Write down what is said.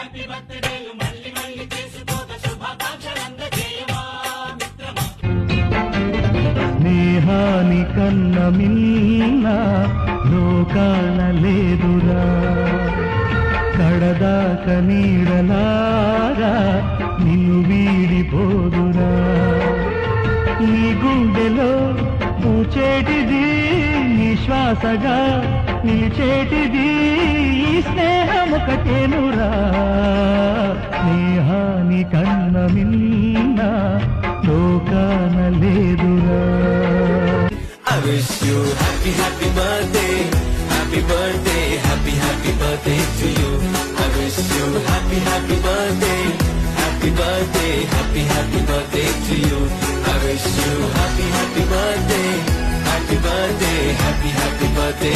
Happy బర్త్డేలు మళ్ళీ మళ్ళీ చేసుకోక శుభాకాంక్షలందజేయమా మిత్రమా. స్నేహాని కన్న మిన్న లోకాన లేదురా, కడదాక నీడలాగా నిన్ను వీడిపోదురా. నీ గుండెలో పూచేటిది, నీ శ్వాసగా నిలిచేటిది ఈ స్నేహమొకటేనురా. స్నేహాని కన్న మిన్న లోకాన లేదురా. I wish you happy happy birthday, happy birthday, happy happy birthday to you. I wish you happy happy birthday, happy birthday, happy happy birthday to you. I wish you happy happy birthday, happy birthday, happy happy birthday.